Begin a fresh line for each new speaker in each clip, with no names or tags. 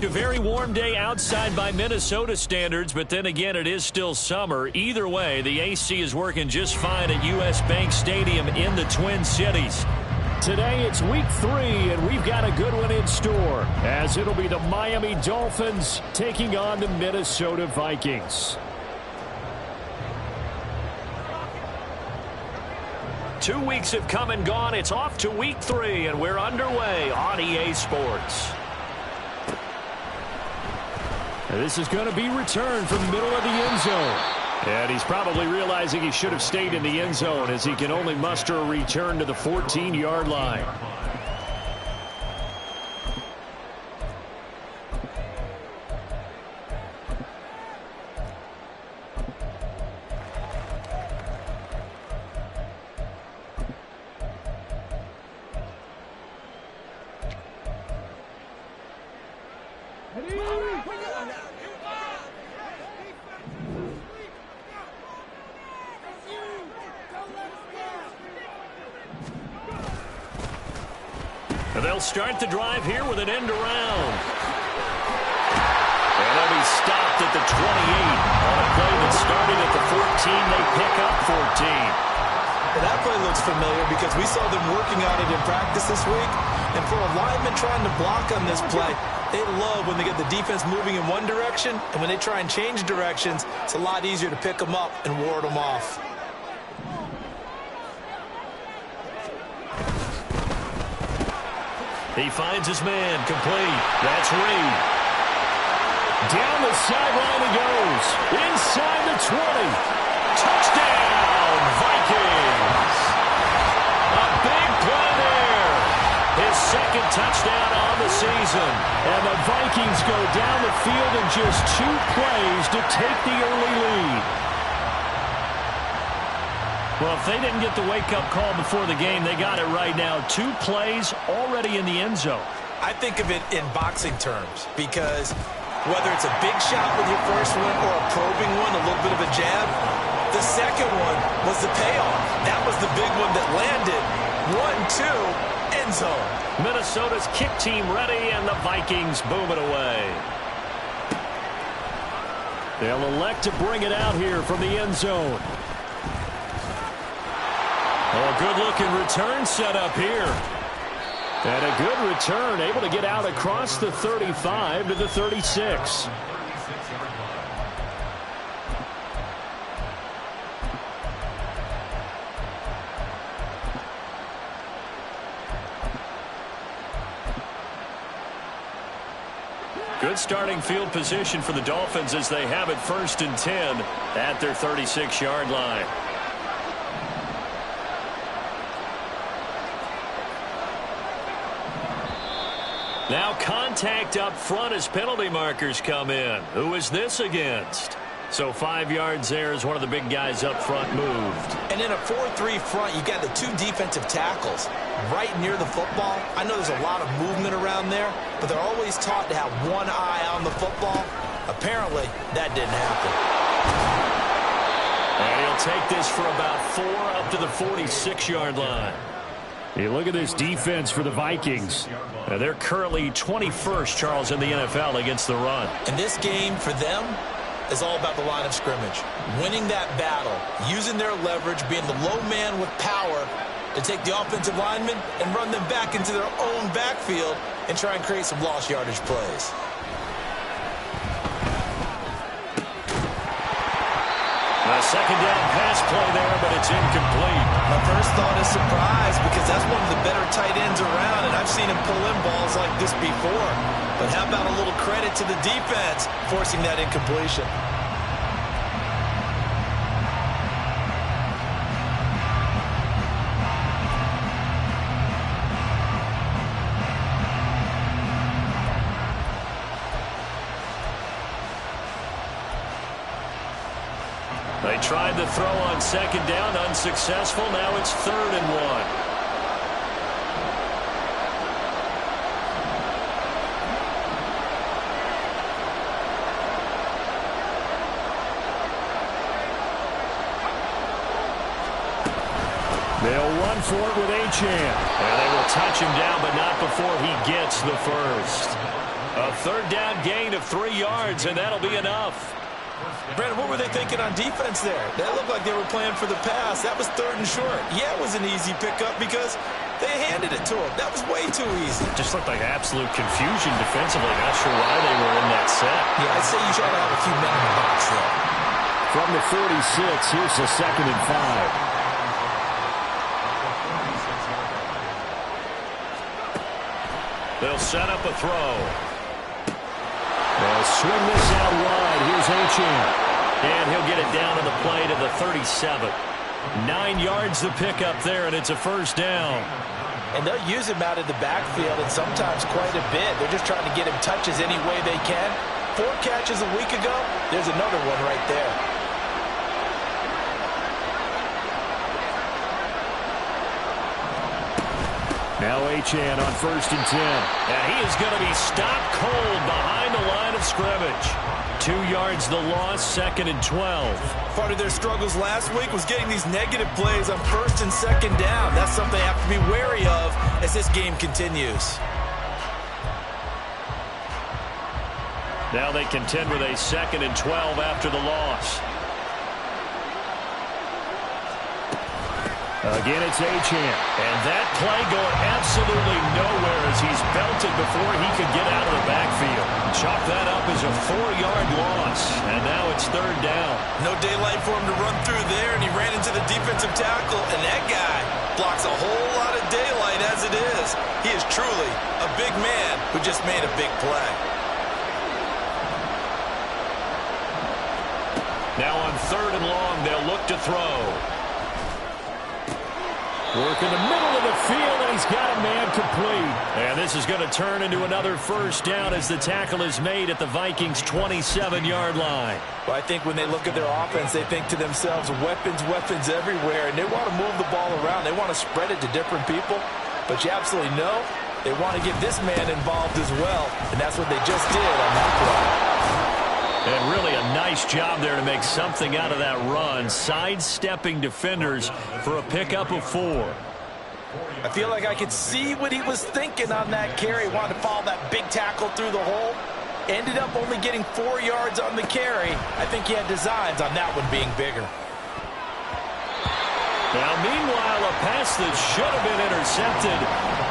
A very warm day outside by Minnesota standards, but then again, it is still summer. Either way, the AC is working just fine at U.S. Bank Stadium in the Twin Cities. Today, it's week 3, and we've got a good one in store, as it'll be the Miami Dolphins taking on the Minnesota Vikings. 2 weeks have come and gone. It's off to week 3, and we're underway on EA Sports. This is going to be returned from the middle of the end zone. And he's probably realizing he should have stayed in the end zone as he can only muster a return to the 14-yard line. They'll start the drive here with an end around. And they'll be stopped at the 28. On a play that started at the 14, they pick up 14.
Well, that play looks familiar because we saw them working on it in practice this week. And for a lineman trying to block on this play, they love when they get the defense moving in one direction. And when they try and change directions, it's a lot easier to pick them up and ward them off.
He finds his man complete. That's Reed. Down the sideline he goes. Inside the 20. Touchdown, Vikings. A big play there. His second touchdown on the season. And the Vikings go down the field in just 2 plays to take the early lead. Well, if they didn't get the wake-up call before the game, they got it right now. 2 plays already in the end zone.
I think of it in boxing terms because whether it's a big shot with your first one or a probing one, a little bit of a jab, the second one was the payoff. That was the big one that landed. 1-2, end zone.
Minnesota's kick team ready, and the Vikings boom it away. They'll elect to bring it out here from the end zone. Oh, good-looking return set up here. And a good return, able to get out across the 35 to the 36. Good starting field position for the Dolphins as they have it 1st and 10 at their 36-yard line. Now contact up front as penalty markers come in. Who is this against? So 5 yards there as one of the big guys up front moved.
And in a 4-3 front, you've got the 2 defensive tackles right near the football. I know there's a lot of movement around there, but they're always taught to have one eye on the football. Apparently, that didn't happen.
And he'll take this for about 4 up to the 46-yard line. You look at this defense for the Vikings. They're currently 21st, Charles, in the NFL against the run.
And this game for them is all about the line of scrimmage. Winning that battle, using their leverage, being the low man with power to take the offensive linemen and run them back into their own backfield and try and create some lost yardage plays.
A second down pass play there, but it's incomplete.
My first thought is surprise because that's one of the better tight ends around, and I've seen him pull in balls like this before. But how about a little credit to the defense forcing that incompletion?
They tried the throw on second down, unsuccessful. Now it's 3rd and 1. They'll run for it with Achane. And they will touch him down, but not before he gets the first. A third down gain of 3 yards, and that'll be enough.
Brandon, what were they thinking on defense there? That looked like they were playing for the pass. That was 3rd and short. Yeah, it was an easy pickup because they handed it to him. That was way too easy.
Just looked like absolute confusion defensively. Not sure why they were in that set.
Yeah, I'd say you should have a few men in the box there.
From the 46, here's the 2nd and 5. They'll set up a throw. They'll swing this out wide. Here's Achane. And he'll get it down to the play to the 37. 9 yards to pick up there, and it's a first down.
And they'll use him out of the backfield, and sometimes quite a bit. They're just trying to get him touches any way they can. 4 catches a week ago. There's another one right there.
Now Achane on 1st and 10. And he is going to be stopped cold behind the line of scrimmage. 2 yards the loss, 2nd and 12.
Part of their struggles last week was getting these negative plays on 1st and 2nd down. That's something they have to be wary of as this game continues.
Now they contend with a 2nd and 12 after the loss. Again, it's Achane. And that play going absolutely nowhere as he's belted before he could get out of the backfield. Chalk that up as a 4-yard loss. And now it's 3rd down.
No daylight for him to run through there, and he ran into the defensive tackle, and that guy blocks a whole lot of daylight as it is. He is truly a big man who just made a big play.
Now on 3rd and long, they'll look to throw. Work in the middle of the field, and he's got a man complete. And this is going to turn into another first down as the tackle is made at the Vikings' 27-yard line.
Well, I think when they look at their offense, they think to themselves, weapons, weapons everywhere, and they want to move the ball around. They want to spread it to different people, but you absolutely know they want to get this man involved as well, and that's what they just did on that play.
And really a nice job there to make something out of that run, sidestepping defenders for a pickup of 4.
I feel like I could see what he was thinking on that carry. Wanted to follow that big tackle through the hole. Ended up only getting 4 yards on the carry. I think he had designs on that one being bigger.
Now, meanwhile, a pass that should have been intercepted,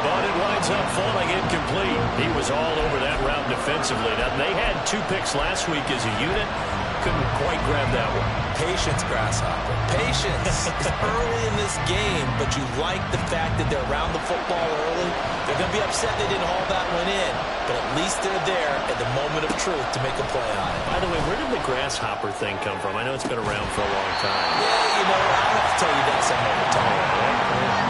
but it winds up falling incomplete. He was all over that route defensively. Now, they had 2 picks last week as a unit. Couldn't quite grab that one.
Patience, Grasshopper. Patience. It's early in this game, but you like the fact that they're around the football early. They're going to be upset they didn't haul that one in, but at least they're there at the moment of truth to make a play on it.
By the way, where did the Grasshopper thing come from? I know it's been around for a long time.
Yeah, you know, I'll have to tell you that some other time.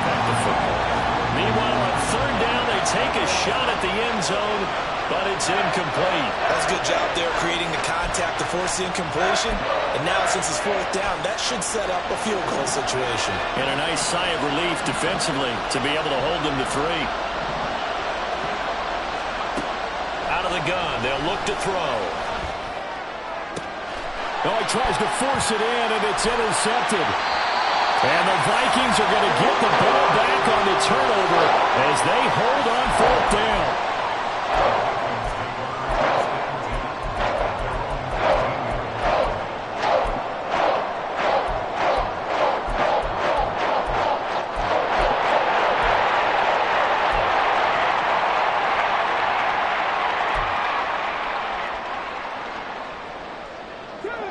Back to football. Meanwhile, on 3rd down, they take a shot at the end zone, but it's incomplete.
That's a good job there creating the contact to force the incompletion. And now, since it's 4th down, that should set up a field goal situation.
And a nice sigh of relief defensively to be able to hold them to 3. Out of the gun, they'll look to throw. Oh, he tries to force it in, and it's intercepted. And the Vikings are going to get the ball back on the turnover as they hold on 4th down.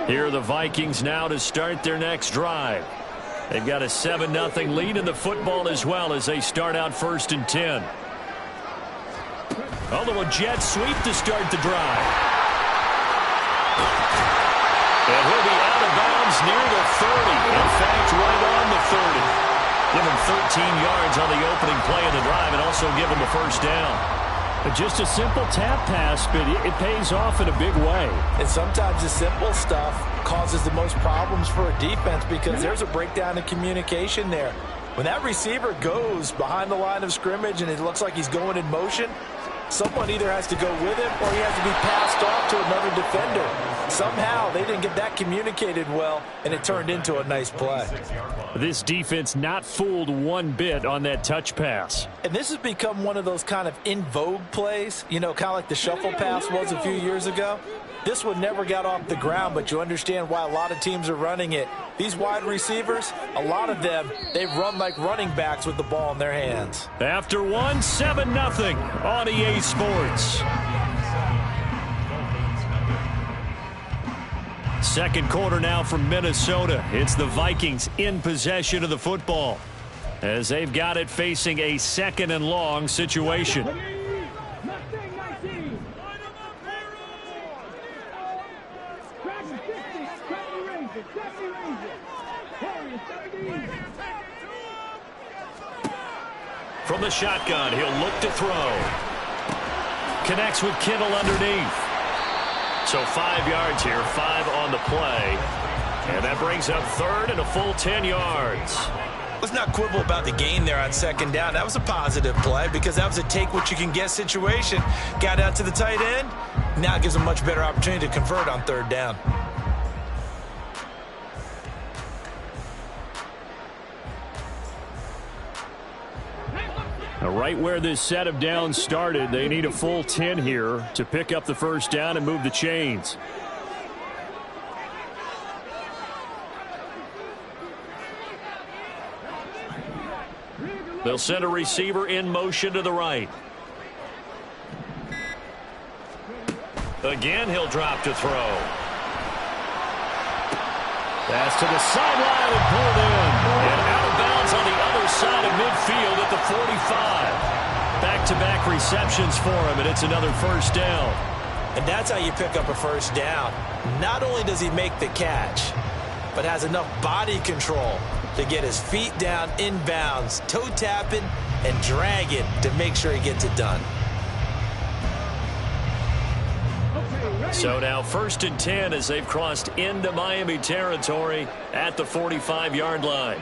Here are the Vikings now to start their next drive. They've got a 7-0 lead in the football as well as they start out 1st and 10. Although a jet sweep to start the drive. And he'll be out of bounds near the 30. In fact, right on the 30. Give him 13 yards on the opening play of the drive and also give him a first down. Just a simple tap pass, but it pays off in a big way.
And sometimes the simple stuff causes the most problems for a defense because there's a breakdown in communication there. When that receiver goes behind the line of scrimmage and it looks like he's going in motion, someone either has to go with him or he has to be passed off to another defender. somehow they didn't get that communicated well, and it turned into a nice play.
This defense not fooled one bit on that touch pass.
And this has become one of those kind of in vogue plays, you know, kind of like the shuffle pass was a few years ago. This one never got off the ground, but you understand why a lot of teams are running it. These wide receivers, a lot of them, they run like running backs with the ball in their hands.
After 7-0 on EA Sports. Second quarter now from Minnesota. It's the Vikings in possession of the football as they've got it facing a 2nd and long situation. From the shotgun, he'll look to throw. Connects with Kittle underneath. So 5 yards here, 5 on the play. And that brings up 3rd and a full 10 yards.
Let's not quibble about the gain there on 2nd down. That was a positive play because that was a take-what-you-can-get situation. Got out to the tight end. Now it gives them a much better opportunity to convert on 3rd down.
Now, right where this set of downs started, they need a full 10 here to pick up the 1st down and move the chains. They'll send a receiver in motion to the right. Again, he'll drop to throw. Pass to the sideline and pulled in. And out of bounds on the other side of midfield at the 45. Back-to-back receptions for him, and it's another 1st down.
And that's how you pick up a 1st down. Not only does he make the catch, but has enough body control to get his feet down inbounds, toe tapping, and dragging to make sure he gets it done.
So now 1st and 10 as they've crossed into Miami territory at the 45-yard line.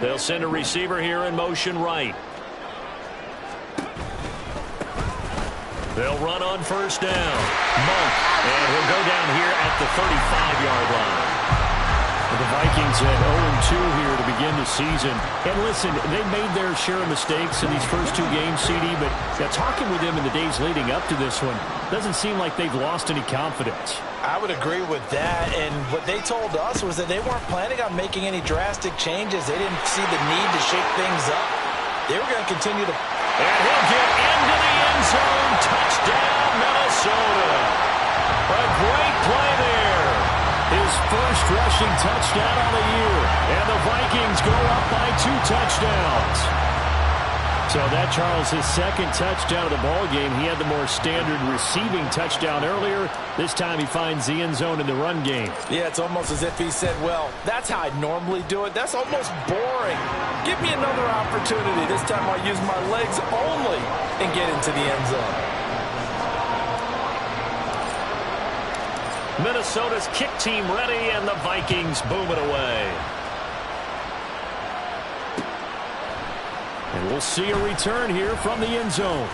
They'll send a receiver here in motion right. They'll run on 1st down. Monk, and he'll go down here at the 35-yard line. The Vikings at 0-2 here to begin the season. And listen, they made their share of mistakes in these first 2 games, CD, but talking with them in the days leading up to this one, doesn't seem like they've lost any confidence.
I would agree with that, and what they told us was that they weren't planning on making any drastic changes. They didn't see the need to shake things up. They were going to continue to...
And he'll get into the end zone. Touchdown, Minnesota. A great play there. His first rushing touchdown of the year. And the Vikings go up by 2 touchdowns. So that, Charles, his 2nd touchdown of the ball game. He had the more standard receiving touchdown earlier. This time he finds the end zone in the run game.
Yeah, it's almost as if he said, well, that's how I normally do it. That's almost boring. Give me another opportunity. This time I'll use my legs only and get into the end zone.
Minnesota's kick team ready, and the Vikings boom it away. And we'll see a return here from the end zone.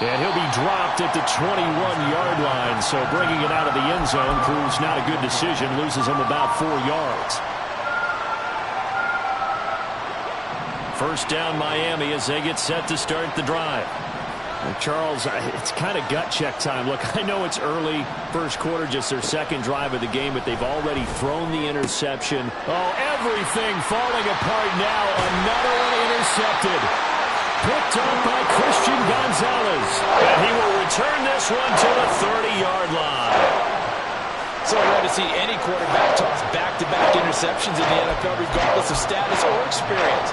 And he'll be dropped at the 21-yard line, so bringing it out of the end zone proves not a good decision, loses him about 4 yards. 1st down Miami as they get set to start the drive. Charles, it's kind of gut check time. Look, I know it's early, 1st quarter, just their 2nd drive of the game, but they've already thrown the interception. Oh, everything falling apart now. Another one intercepted. Picked up by Christian Gonzalez. And he will return this one to the 30-yard line.
So rare to see any quarterback toss back-to-back interceptions in the NFL, regardless of status or experience.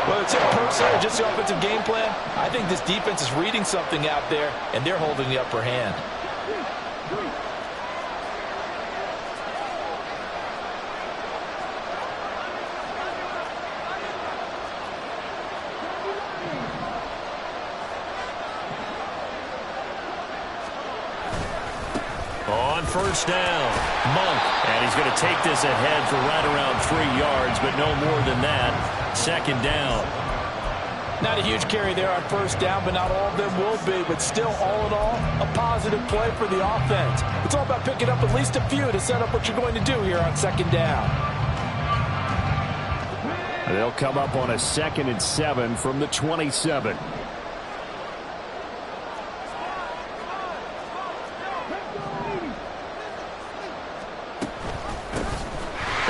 Whether it's in person or just the offensive game plan, I think this defense is reading something out there, and they're holding the upper hand.
On 1st down, Monk, and he's going to take this ahead for right around 3 yards, but no more than that. 2nd down.
Not a huge carry there on first down, but not all of them will be. But still, all in all, a positive play for the offense. It's all about picking up at least a few to set up what you're going to do here on second down.
They'll come up on a 2nd and 7 from the 27.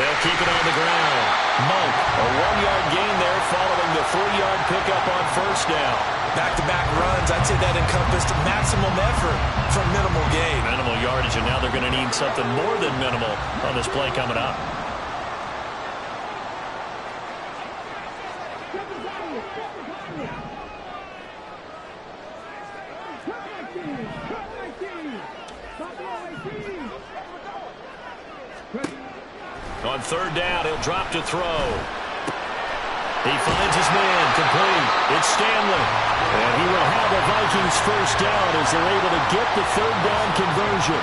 They'll keep it on the ground. Monk, a 1-yard gain there following the 3-yard pickup on first down.
Back-to-back runs, I'd say that encompassed maximum effort for minimal gain.
Minimal yardage, and now they're going to need something more than minimal on this play coming up. On third down, he'll drop to throw. He finds his man, complete. It's Stanley. And he will have the Vikings first down as they're able to get the third down conversion.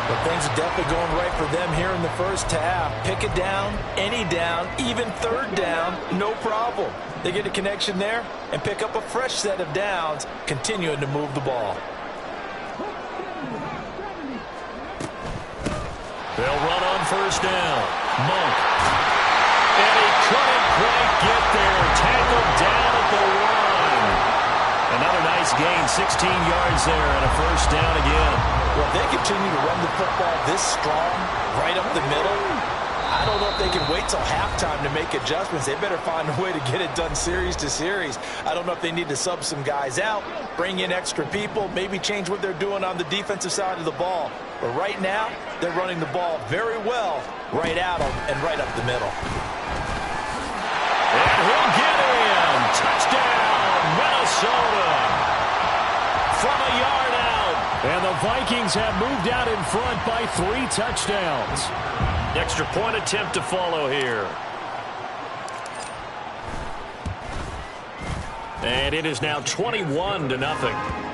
But things are definitely going right for them here in the first half. Pick it down, any down, even third down, no problem. They get a connection there and pick up a fresh set of downs, continuing to move the ball.
They'll run on first down. Monk. And he couldn't quite get there. Tackled down at the 1. Another nice gain, 16 yards there, and a first down again.
Well, if they continue to run the football this strong, right up the middle, I don't know if they can wait till halftime to make adjustments. They better find a way to get it done series to series. I don't know if they need to sub some guys out, bring in extra people, maybe change what they're doing on the defensive side of the ball. But right now, they're running the ball very well right at them and right up the middle.
And he'll get in. Touchdown, Minnesota. From a yard out. And the Vikings have moved out in front by 3 touchdowns. Extra point attempt to follow here. And it is now 21-0.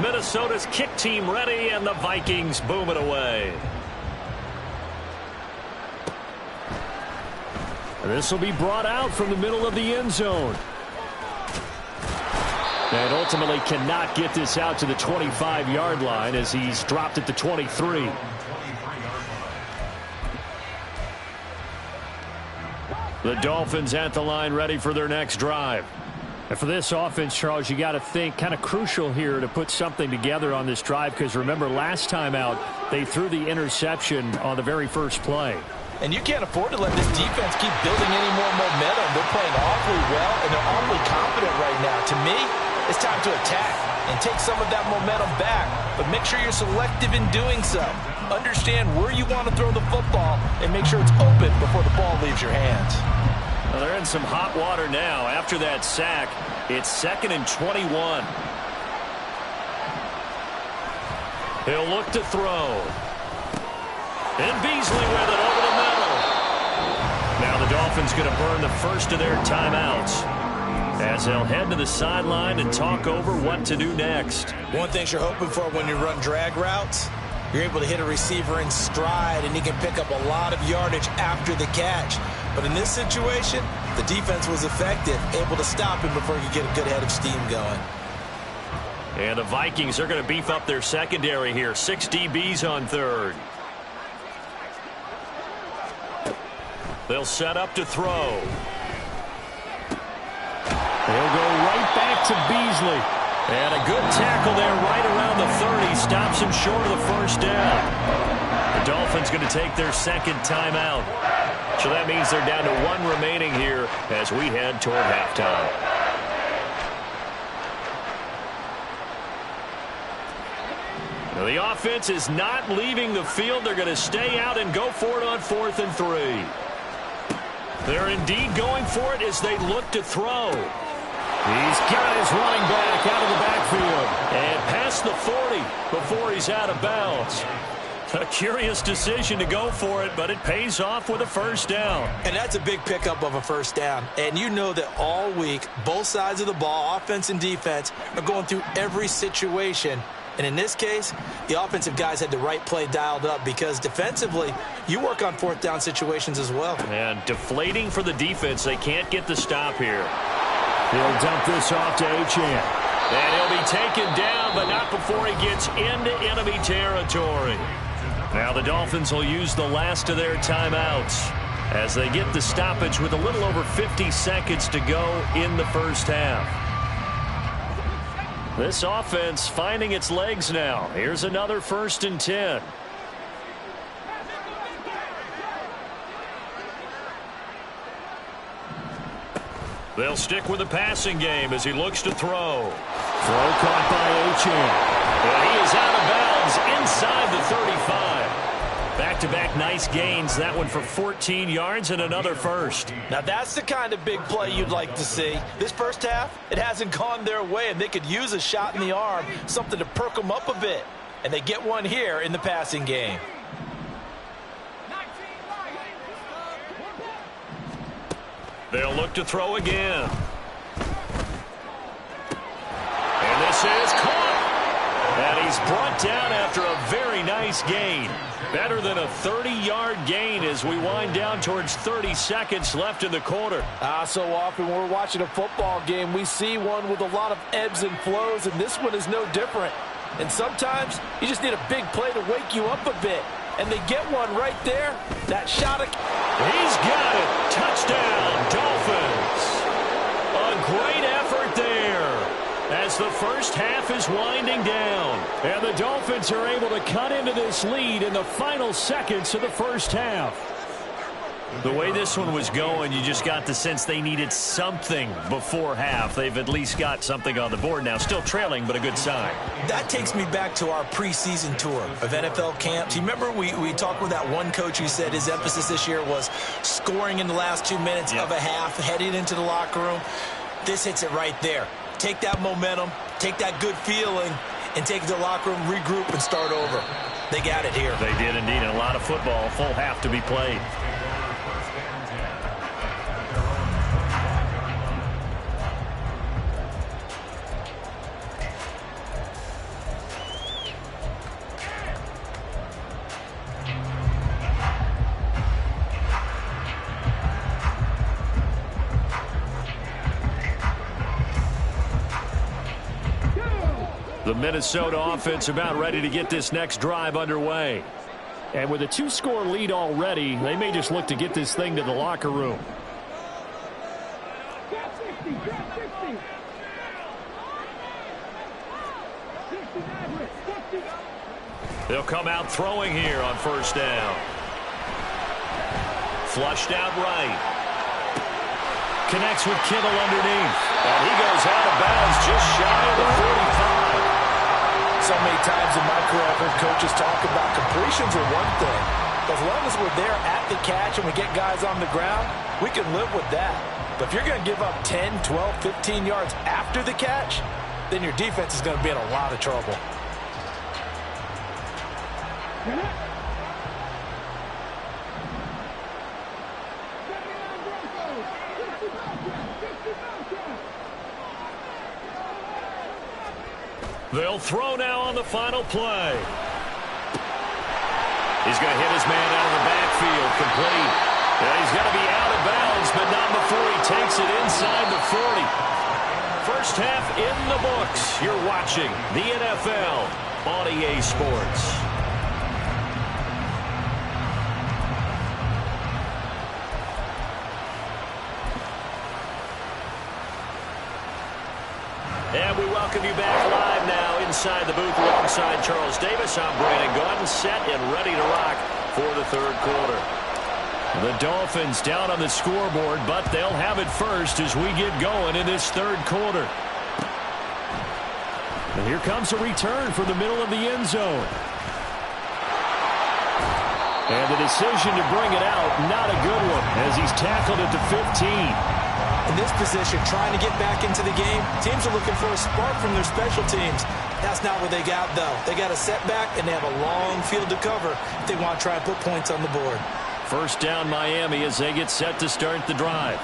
Minnesota's kick team ready, and the Vikings boom it away. This will be brought out from the middle of the end zone. And ultimately cannot get this out to the 25-yard line as he's dropped at the 23. The Dolphins at the line ready for their next drive. And for this offense, Charles, you got to think kind of crucial here to put something together on this drive, because remember last time out they threw the interception on the very first play.
And you can't afford to let this defense keep building any more momentum. They're playing awfully well, and they're awfully confident right now. To me, it's time to attack and take some of that momentum back. But make sure you're selective in doing so. Understand where you want to throw the football and make sure it's open before the ball leaves your hands.
Well, they're in some hot water now. After that sack, it's 2nd and 21. He'll look to throw. And Beasley with it over the middle. Now the Dolphins going to burn the first of their timeouts as they'll head to the sideline and talk over what to do next.
One thing you're hoping for when you run drag routes, you're able to hit a receiver in stride, and he can pick up a lot of yardage after the catch. But in this situation, the defense was effective, able to stop him before he could get a good head of steam going.
And the Vikings are going to beef up their secondary here. 6 DBs on third. They'll set up to throw. They'll go right back to Beasley. And a good tackle there right around the 30. Stops him short of the first down. The Dolphins going to take their second timeout. So that means they're down to 1 remaining here as we head toward halftime. Now the offense is not leaving the field. They're going to stay out and go for it on 4th and 3. They're indeed going for it as they look to throw. He's got his running back out of the backfield and past the 40 before he's out of bounds. A curious decision to go for it, but it pays off with a first down.
And that's a big pickup of a first down. And you know that all week, both sides of the ball, offense and defense, are going through every situation And in this case, the offensive guys had the right play dialed up because defensively, you work on fourth down situations as well.
And deflating for the defense. They can't get the stop here. He'll dump this off to Achane. And he'll be taken down, but not before he gets into enemy territory. Now the Dolphins will use the last of their timeouts as they get the stoppage with a little over 50 seconds to go in the first half. This offense finding its legs now. Here's another 1st and 10. They'll stick with the passing game as he looks to throw. Throw caught by Achane. And he is out of bounds inside the 35. Back-to-back nice gains. That one for 14 yards and another first.
Now that's the kind of big play you'd like to see. This first half, it hasn't gone their way, and they could use a shot in the arm, something to perk them up a bit. And they get one here in the passing game.
They'll look to throw again. And this is caught. And he's brought down after a very nice gain. Better than a 30-yard gain as we wind down towards 30 seconds left in the quarter.
So often when we're watching a football game, we see one with a lot of ebbs and flows, and this one is no different. And sometimes you just need a big play to wake you up a bit. And they get one right there. That shot.
He's got it. Touchdown, Dolphins. A great effort there as the first half is winding down. And the Dolphins are able to cut into this lead in the final seconds of the first half. The way this one was going, you just got the sense they needed something before half. They've at least got something on the board now. Still trailing, but a good sign.
That takes me back to our preseason tour of NFL camps. You remember we talked with that one coach who said his emphasis this year was scoring in the last 2 minutes of a half, heading into the locker room. This hits it right there. Take that momentum, take that good feeling, and take it to the locker room, regroup, and start over. They got it here.
They did indeed. And a lot of football, full half to be played. The Minnesota offense about ready to get this next drive underway. And with a 2-score lead already, they may just look to get this thing to the locker room. They'll come out throwing here on first down. Flushed out right. Connects with Kittle underneath. And he goes out of bounds just shy of the 45.
So many times in my career, I've heard coaches talk about completions are one thing. As long as we're there at the catch and we get guys on the ground, we can live with that. But if you're going to give up 10, 12, 15 yards after the catch, then your defense is going to be in a lot of trouble.
They'll throw now on the final play. He's going to hit his man out of the backfield, complete. And he's going to be out of bounds, but not before he takes it inside the 40. First half in the books. You're watching the NFL on EA Sports. And we welcome you back live now inside the booth alongside Charles Davis. I'm Brandon Gaudin, set and ready to rock for the third quarter. The Dolphins down on the scoreboard, but they'll have it first as we get going in this third quarter. And here comes a return from the middle of the end zone. And the decision to bring it out, not a good one, as he's tackled at the 15.
In this position, trying to get back into the game, teams are looking for a spark from their special teams. That's not what they got, though. They got a setback, and they have a long field to cover if they want to try and put points on the board.
First down, Miami, as they get set to start the drive.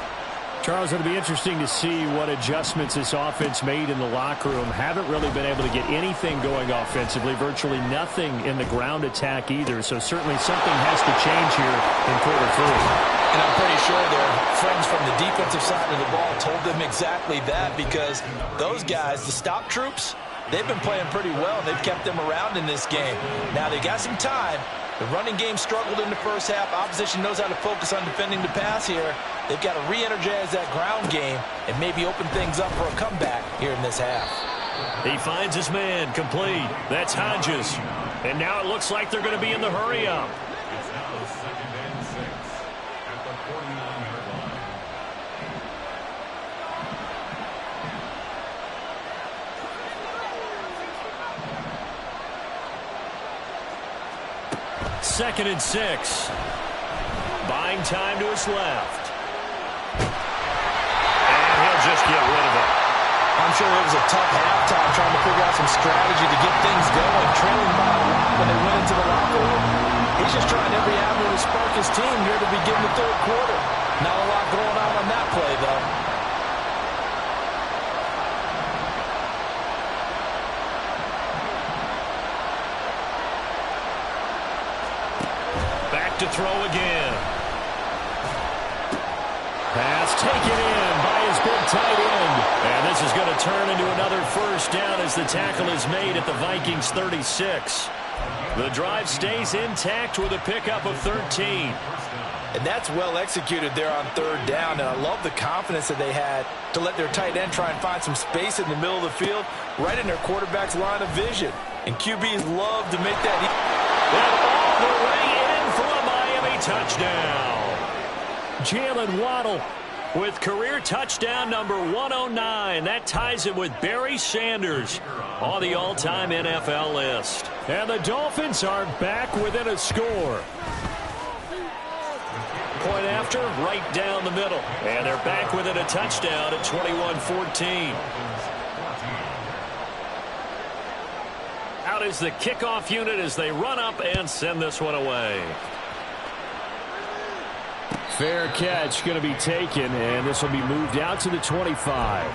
Charles, it'll be interesting to see what adjustments this offense made in the locker room. Haven't really been able to get anything going offensively, virtually nothing in the ground attack either. So certainly something has to change here in quarter three.
And I'm pretty sure their friends from the defensive side of the ball told them exactly that, because those guys, the stop troops, they've been playing pretty well. They've kept them around in this game. Now they got some time. The running game struggled in the first half. Opposition knows how to focus on defending the pass here. They've got to re-energize that ground game and maybe open things up for a comeback here in this half.
He finds his man, complete. That's Hodges. And now it looks like they're going to be in the hurry-up. Second and 6. Buying time to his left. And he'll just get rid of it.
I'm sure it was a tough halftime trying to figure out some strategy to get things going, trailing by a lot when they went into the locker room. He's just trying every avenue to spark his team here to begin the third quarter. Not a lot going on that play, though.
To throw again. Pass taken in by his big tight end. And this is going to turn into another first down as the tackle is made at the Vikings 36. The drive stays intact with a pickup of 13.
And that's well executed there on third down. And I love the confidence that they had to let their tight end try and find some space in the middle of the field, right in their quarterback's line of vision. And QBs love to make that.
And all the way in for a Miami touchdown. Jalen Waddle with career touchdown number 109. That ties him with Barry Sanders on the all-time NFL list. And the Dolphins are back within a score. Point after, right down the middle. And they're back within a touchdown at 21-14. Out is the kickoff unit as they run up and send this one away. Fair catch going to be taken, and this will be moved out to the 25.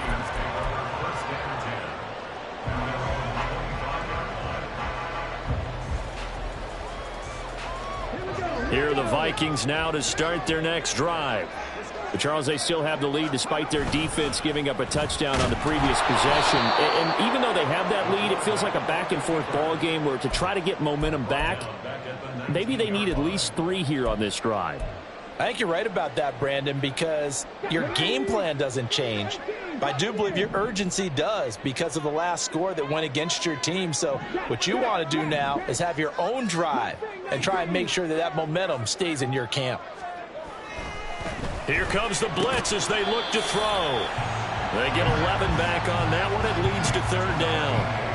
Here are the Vikings now to start their next drive. But Charles, they still have the lead despite their defense giving up a touchdown on the previous possession. And even though they have that lead, it feels like a back-and-forth ball game where to try to get momentum back, maybe they need at least 3 here on this drive.
I think you're right about that, Brandon, because your game plan doesn't change. But I do believe your urgency does because of the last score that went against your team. So what you want to do now is have your own drive and try and make sure that that momentum stays in your camp.
Here comes the blitz as they look to throw. They get 11 back on that one. It leads to third down.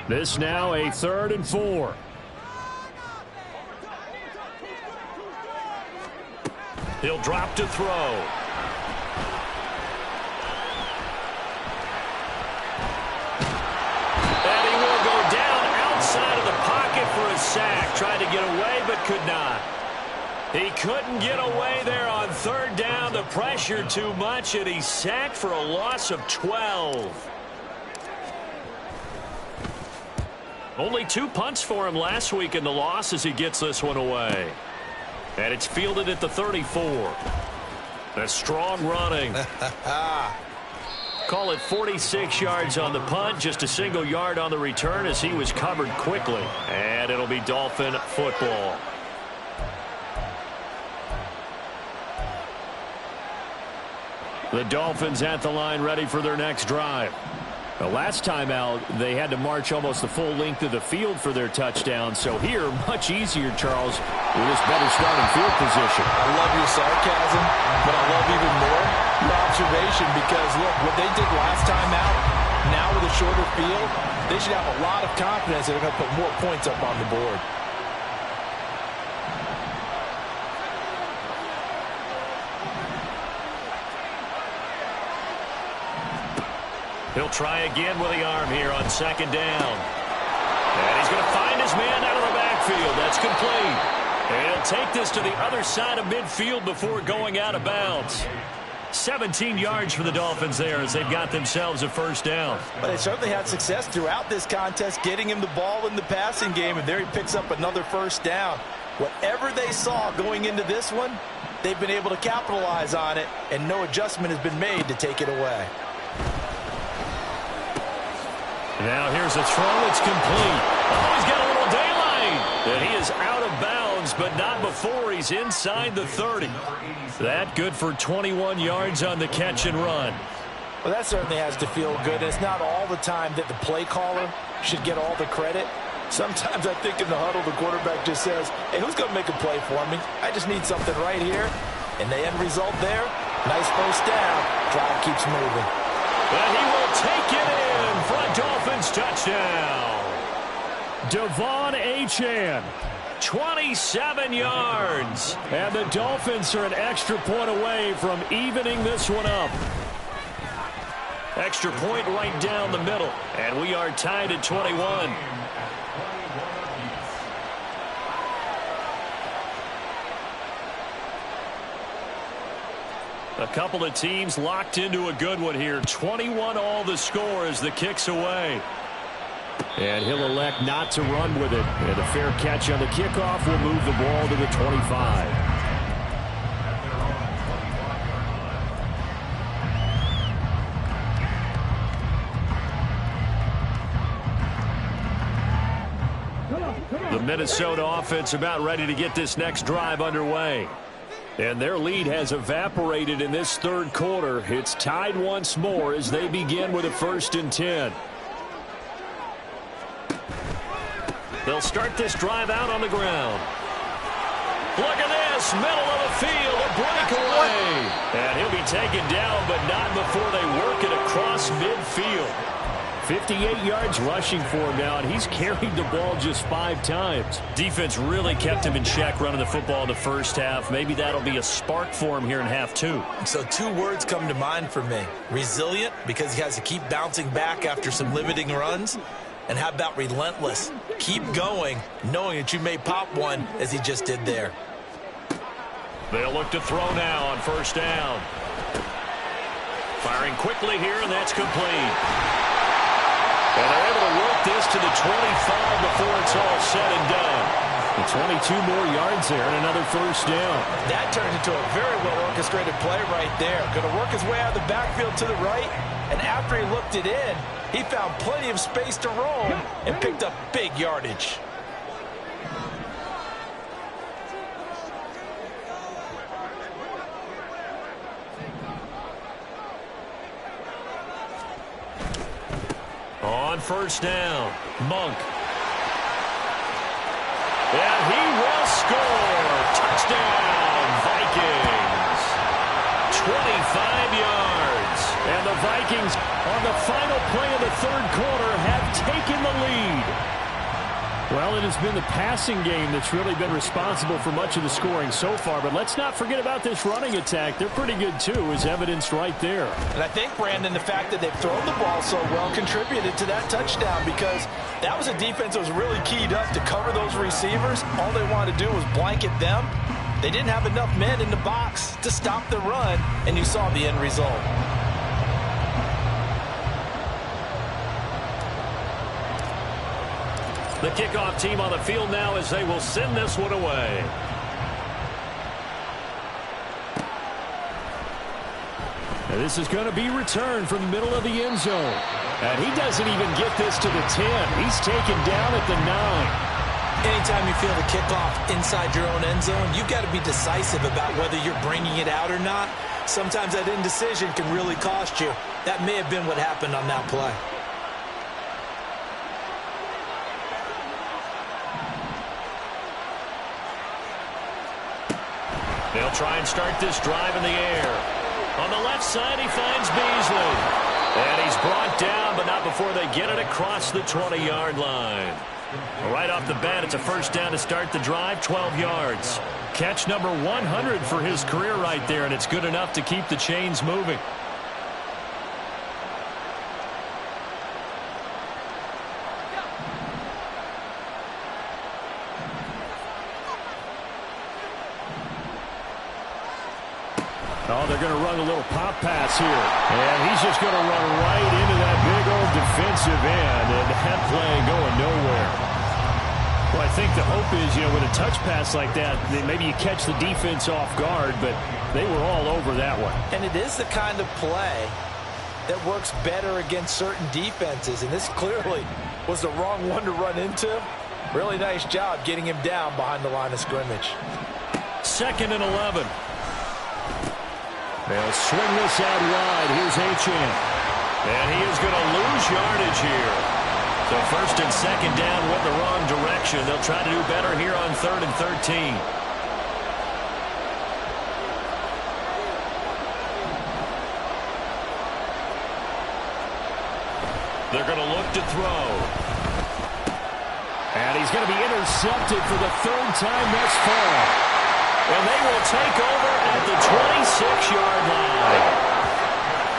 This now a 3rd and 4. He'll drop to throw. And he will go down outside of the pocket for a sack. Tried to get away but could not. He couldn't get away there on third down. The pressure too much, and he's sacked for a loss of 12. Only 2 punts for him last week in the loss as he gets this one away. And it's fielded at the 34. That's strong running. Call it 46 yards on the punt, just a single yard on the return as he was covered quickly. And it'll be Dolphin football. The Dolphins at the line ready for their next drive. The last time out, they had to march almost the full length of the field for their touchdown. So here, much easier, Charles, with this better starting field position.
I love your sarcasm, but I love even more your observation because, look, what they did last time out, now with a shorter field, they should have a lot of confidence that they're going to put more points up on the board.
He'll try again with the arm here on second down. And he's going to find his man out of the backfield. That's complete. And he'll take this to the other side of midfield before going out of bounds. 17 yards for the Dolphins there as they've got themselves a first down.
But they certainly had success throughout this contest getting him the ball in the passing game, and there he picks up another first down. Whatever they saw going into this one, they've been able to capitalize on it, and no adjustment has been made to take it away.
Now here's a throw. It's complete. Oh, he's got a little daylight. And he is out of bounds, but not before he's inside the 30. That good for 21 yards on the catch and run.
Well, that certainly has to feel good. It's not all the time that the play caller should get all the credit. Sometimes I think in the huddle, the quarterback just says, hey, who's going to make a play for me? I just need something right here. And the end result there, nice first down. Drive keeps moving.
And he will take it in for a Dolphins touchdown. Devon Achane, 27 yards. And the Dolphins are an extra point away from evening this one up. Extra point right down the middle. And we are tied at 21. A couple of teams locked into a good one here. 21 all the score as the kick's away. And he'll elect not to run with it. And a fair catch on the kickoff will move the ball to the 25. The Minnesota offense about ready to get this next drive underway. And their lead has evaporated in this third quarter. It's tied once more as they begin with a 1st and 10. They'll start this drive out on the ground. Look at this, middle of the field, a breakaway. And he'll be taken down, but not before they work it across midfield. 58 yards rushing for him now, and he's carried the ball just 5 times. Defense really kept him in check running the football in the first half. Maybe that'll be a spark for him here in half 2.
So 2 words come to mind for me. Resilient, because he has to keep bouncing back after some limiting runs. And how about relentless? Keep going, knowing that you may pop one, as he just did there.
They'll look to throw now on 1st down. Firing quickly here, and that's complete. And they're able to work this to the 25 before it's all said and done. And 22 more yards there and another 1st down. That
turned into a very well-orchestrated play right there. Going to work his way out of the backfield to the right. And after he looked it in, he found plenty of space to roam and picked up big yardage.
On 1st down, Monk. And he will score. Touchdown, Vikings. 25 yards. And the Vikings, on the final play of the third quarter, have taken the lead. Well, it has been the passing game that's really been responsible for much of the scoring so far. But let's not forget about this running attack. They're pretty good, too, as evidenced right there.
And I think, Brandon, the fact that they've thrown the ball so well contributed to that touchdown, because that was a defense that was really keyed up to cover those receivers. All they wanted to do was blanket them. They didn't have enough men in the box to stop the run, and you saw the end result.
The kickoff team on the field now as they will send this one away. And this is going to be returned from the middle of the end zone. And he doesn't even get this to the 10. He's taken down at the 9.
Anytime you feel the kickoff inside your own end zone, you've got to be decisive about whether you're bringing it out or not. Sometimes that indecision can really cost you. That may have been what happened on that play.
They'll try and start this drive in the air. On the left side, he finds Beasley. And he's brought down, but not before they get it across the 20-yard line. Right off the bat, it's a 1st down to start the drive, 12 yards. Catch number 100 for his career right there, and it's good enough to keep the chains moving. Oh, they're going to run a little pop pass here. And he's just going to run right into that big old defensive end. And that play going nowhere. Well, I think the hope is, with a touch pass like that, maybe you catch the defense off guard, but they were all over that one.
And it is the kind of play that works better against certain defenses. And this clearly was the wrong one to run into. Really nice job getting him down behind the line of scrimmage.
2nd and 11. They'll swing this out wide. Here's Achane. And he is going to lose yardage here. So 1st and 2nd down went the wrong direction. They'll try to do better here on 3rd and 13. They're going to look to throw. And he's going to be intercepted for the 3rd time thus far. And they will take over at the 26-yard line.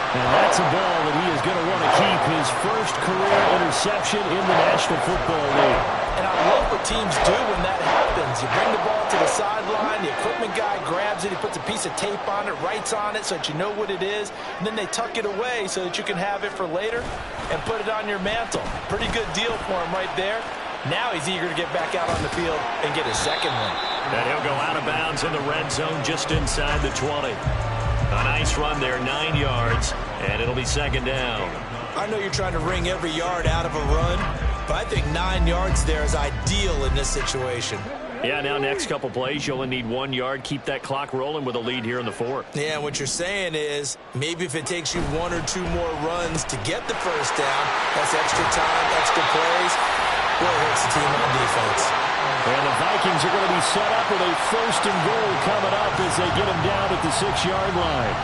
And that's a ball that he is going to want to keep, his first career interception in the National Football League.
And I love what teams do when that happens. You bring the ball to the sideline, the equipment guy grabs it, he puts a piece of tape on it, writes on it so that you know what it is, and then they tuck it away so that you can have it for later and put it on your mantle. Pretty good deal for him right there. Now he's eager to get back out on the field and get his second one.
And he'll go out of bounds in the red zone just inside the 20. A nice run there, 9 yards, and it'll be 2nd down.
I know you're trying to wring every yard out of a run, but I think 9 yards there is ideal in this situation.
Yeah, now next couple plays, you only need 1 yard. Keep that clock rolling with a lead here in the 4th.
Yeah, what you're saying is maybe if it takes you 1 or 2 more runs to get the first down, that's extra time, extra plays, really hurts the team on defense.
And the Vikings are going to be set up with a 1st and goal coming up as they get him down at the 6-yard line.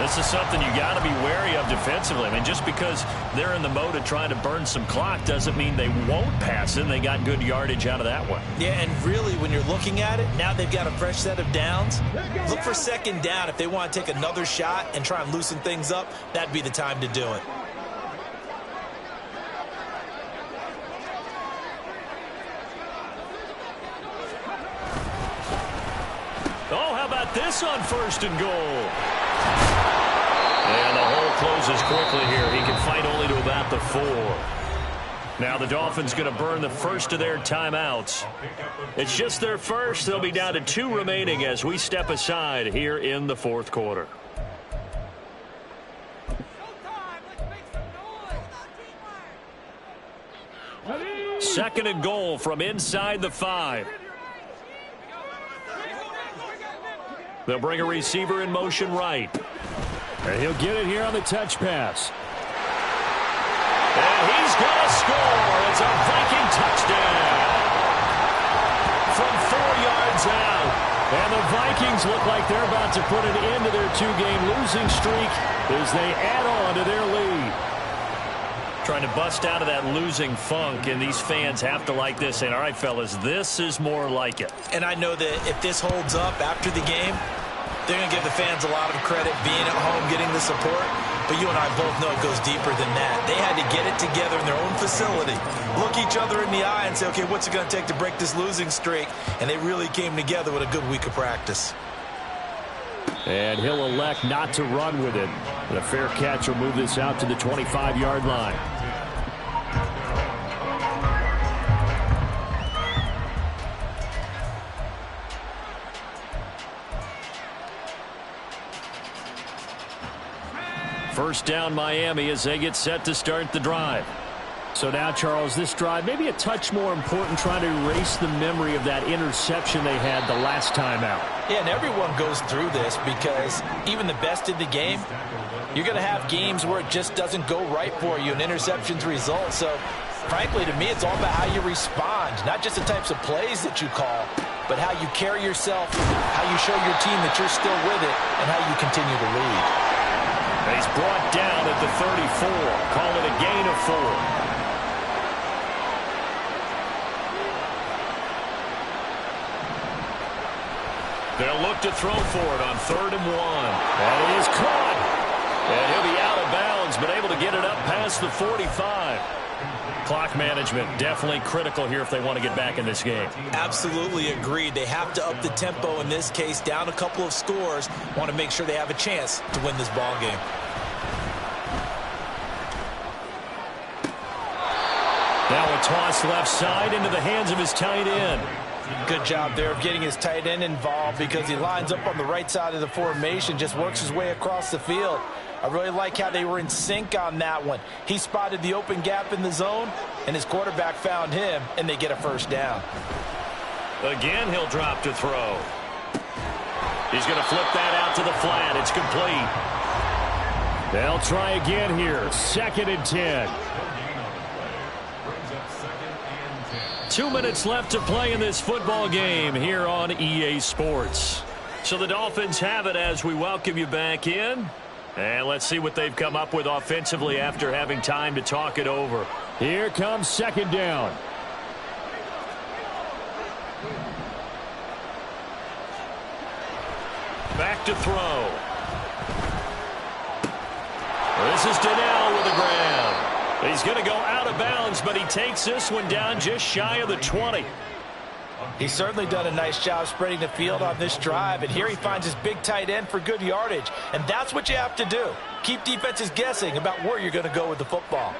This is something you got to be wary of defensively. I mean, just because they're in the mode of trying to burn some clock doesn't mean they won't pass it. They got good yardage out of that one.
Yeah, and really, when you're looking at it, now they've got a fresh set of downs. Look for 2nd down. If they want to take another shot and try and loosen things up, that'd be the time to do it.
Oh, how about this on 1st and goal? And the hole closes quickly here. He can fight only to about the 4. Now the Dolphins going to burn the first of their timeouts. It's just their first. They'll be down to 2 remaining as we step aside here in the 4th quarter. Second and goal from inside the 5. They'll bring a receiver in motion right. And he'll get it here on the touch pass. And he's going to score. It's a Viking touchdown. From 4 yards out. And the Vikings look like they're about to put an end to their 2-game losing streak as they add on to their lead. Trying to bust out of that losing funk, and these fans have to like this. And all right, fellas, this is more like it.
And I know that if this holds up after the game, they're going to give the fans a lot of credit being at home, getting the support. But you and I both know it goes deeper than that. They had to get it together in their own facility, look each other in the eye and say, okay, what's it going to take to break this losing streak? And they really came together with a good week of practice.
And he'll elect not to run with it. And a fair catch will move this out to the 25-yard line. First down Miami as they get set to start the drive. So now, Charles, this drive maybe a touch more important, trying to erase the memory of that interception they had the last time out.
Yeah, and everyone goes through this because even the best in the game, you're going to have games where it just doesn't go right for you and interceptions result. So, frankly, to me, it's all about how you respond, not just the types of plays that you call, but how you carry yourself, how you show your team that you're still with it, and how you continue to lead.
And he's brought down at the 34. Call it a gain of 4. They'll look to throw for it on 3rd and 1. And it is caught. And he'll be out of bounds, but able to get it up past the 45. Clock management, definitely critical here if they want to get back in this game.
Absolutely agreed. They have to up the tempo in this case, down a couple of scores. Want to make sure they have a chance to win this ball game.
Now a toss left side into the hands of his tight end.
Good job there of getting his tight end involved because he lines up on the right side of the formation, just works his way across the field. I really like how they were in sync on that one. He spotted the open gap in the zone, and his quarterback found him, and they get a first down.
Again, he'll drop to throw. He's going to flip that out to the flat. It's complete. They'll try again here. 2nd and 10. 2 minutes left to play in this football game here on EA Sports. So the Dolphins have it as we welcome you back in. And let's see what they've come up with offensively after having time to talk it over. Here comes 2nd down. Back to throw. This is Donnell with the grab. He's going to go out of bounds, but he takes this one down just shy of the 20.
He's certainly done a nice job spreading the field on this drive, and here he finds his big tight end for good yardage. And that's what you have to do. Keep defenses guessing about where you're going to go with the football.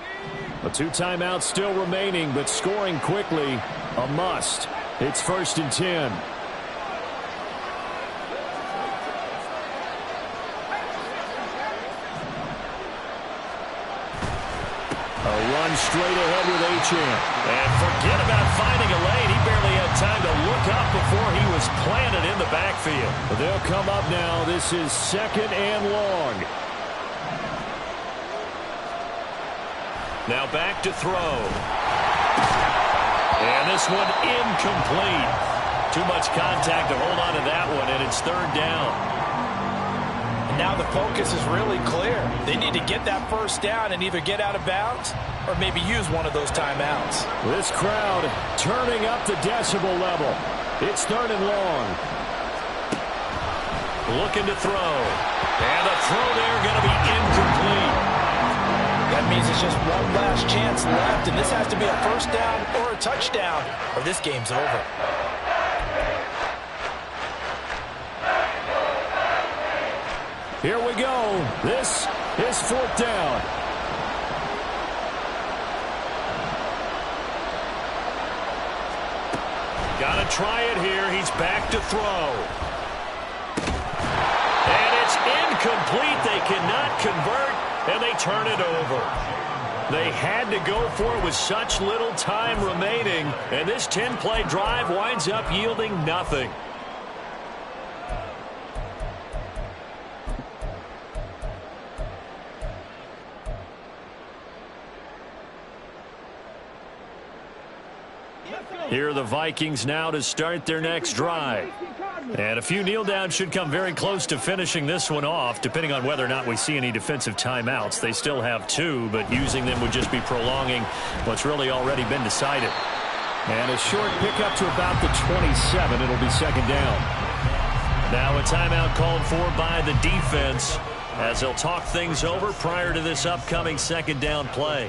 The 2 timeouts still remaining, but scoring quickly, a must. It's 1st and 10. A run straight ahead with Achane. And forget about finding a lane. He barely had time to look up before he was planted in the backfield. But they'll come up now. This is 2nd and long. Now back to throw. And this one incomplete. Too much contact to hold on to that one, and it's 3rd down.
Now the focus is really clear. They need to get that first down and either get out of bounds or maybe use one of those timeouts.
This crowd turning up the decibel level. It's 3rd and long. Looking to throw. And the throw there going to be incomplete.
That means it's just one last chance left, and this has to be a first down or a touchdown, or this game's over.
Here we go. This is 4th down. Got to try it here. He's back to throw. And it's incomplete. They cannot convert, and they turn it over. They had to go for it with such little time remaining, and this 10-play drive winds up yielding nothing. Here are the Vikings now to start their next drive. And a few kneel downs should come very close to finishing this one off, depending on whether or not we see any defensive timeouts. They still have 2, but using them would just be prolonging what's really already been decided. And a short pickup to about the 27. It'll be 2nd down. Now a timeout called for by the defense as they'll talk things over prior to this upcoming 2nd down play.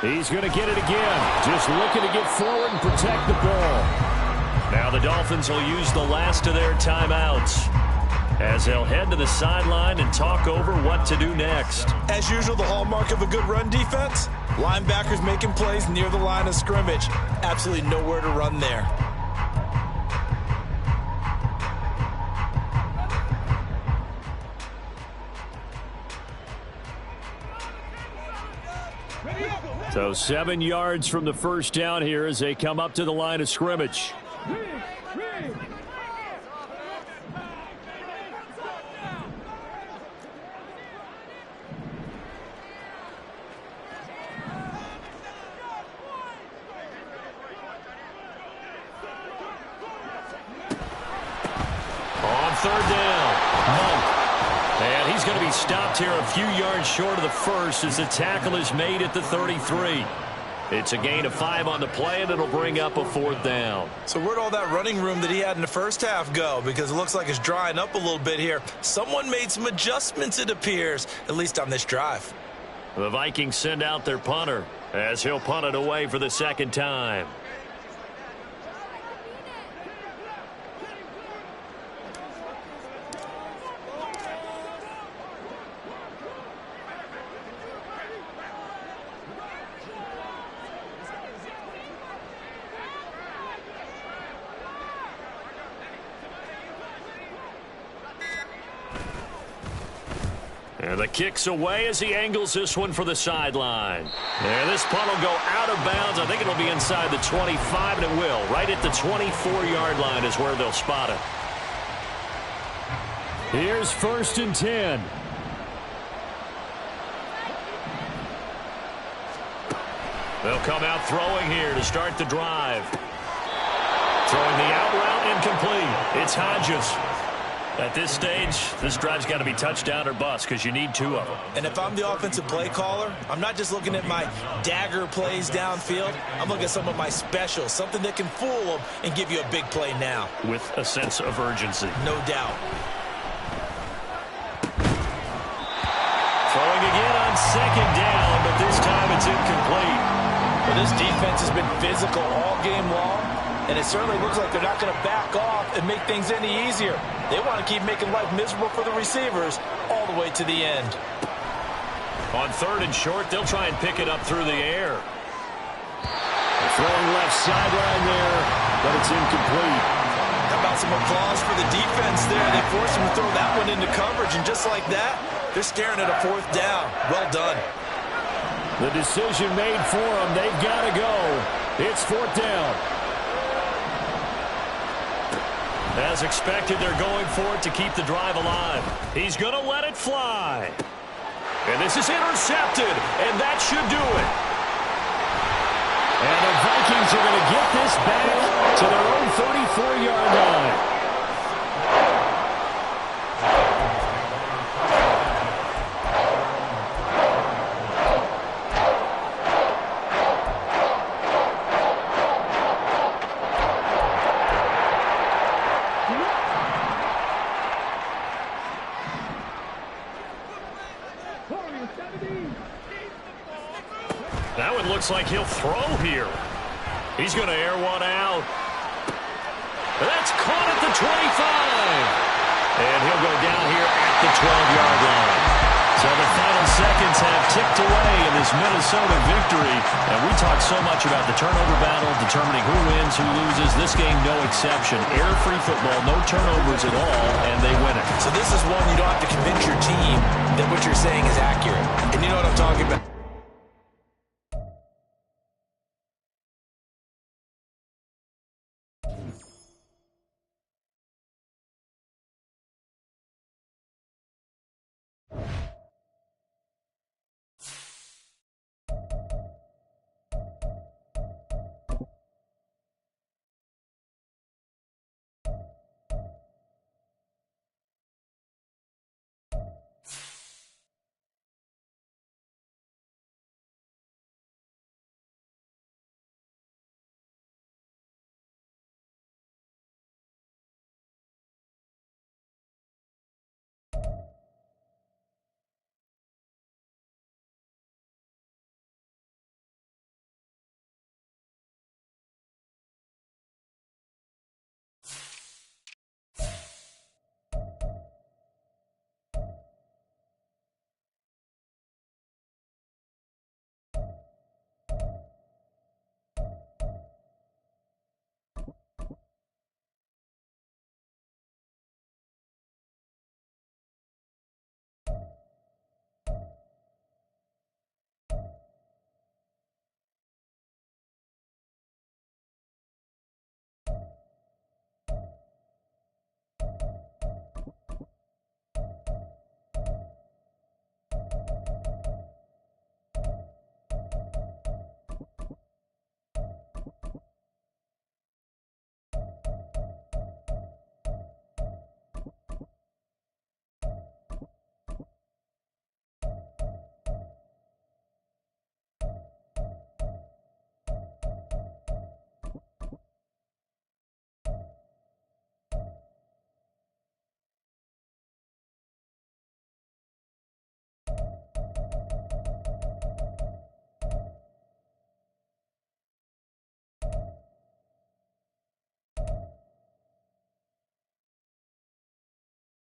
He's going to get it again. Just looking to get forward and protect the ball. Now the Dolphins will use the last of their timeouts as they'll head to the sideline and talk over what to do next.
As usual, the hallmark of a good run defense, linebackers making plays near the line of scrimmage. Absolutely nowhere to run there.
So 7 yards from the first down here as they come up to the line of scrimmage. On 3rd down, Monk. And he's going to be stopped here a few yards short of the first as the tackle is made at the 33. It's a gain of 5 on the play, and it'll bring up a 4th down.
So where'd all that running room that he had in the first half go? Because it looks like it's drying up a little bit here. Someone made some adjustments, it appears, at least on this drive.
The Vikings send out their punter as he'll punt it away for the 2nd time. And the kick's away as he angles this one for the sideline. And this punt will go out of bounds. I think it'll be inside the 25, and it will. Right at the 24-yard line is where they'll spot it. Here's 1st and 10. They'll come out throwing here to start the drive. Throwing the out route incomplete. It's Hodges. At this stage, this drive's got to be touchdown or bust because you need 2 of them.
And if I'm the offensive play caller, I'm not just looking at my dagger plays downfield. I'm looking at some of my specials, something that can fool them and give you a big play now.
With a sense of urgency.
No doubt.
Throwing again on 2nd down, but this time it's incomplete.
Well, this defense has been physical all game long, and it certainly looks like they're not going to back off and make things any easier. They want to keep making life miserable for the receivers all the way to the end.
On 3rd and short, they'll try and pick it up through the air. Throwing left sideline there, but it's incomplete.
How about some applause for the defense there? They forced him to throw that one into coverage, and just like that, they're staring at a 4th down. Well done.
The decision made for them. They've got to go. It's 4th down. As expected, they're going for it to keep the drive alive. He's going to let it fly. And this is intercepted, and that should do it. And the Vikings are going to get this back to their own 34-yard line. That one looks like he'll throw here. He's going to air one out. That's caught at the 25. And he'll go down here at the 12-yard line. So the final seconds have ticked away in this Minnesota victory. And we talk so much about the turnover battle, determining who wins, who loses. This game, no exception. Error-free football, no turnovers at all, and they win it.
So this is one you don't have to convince your team that what you're saying is accurate. And you know what I'm talking about.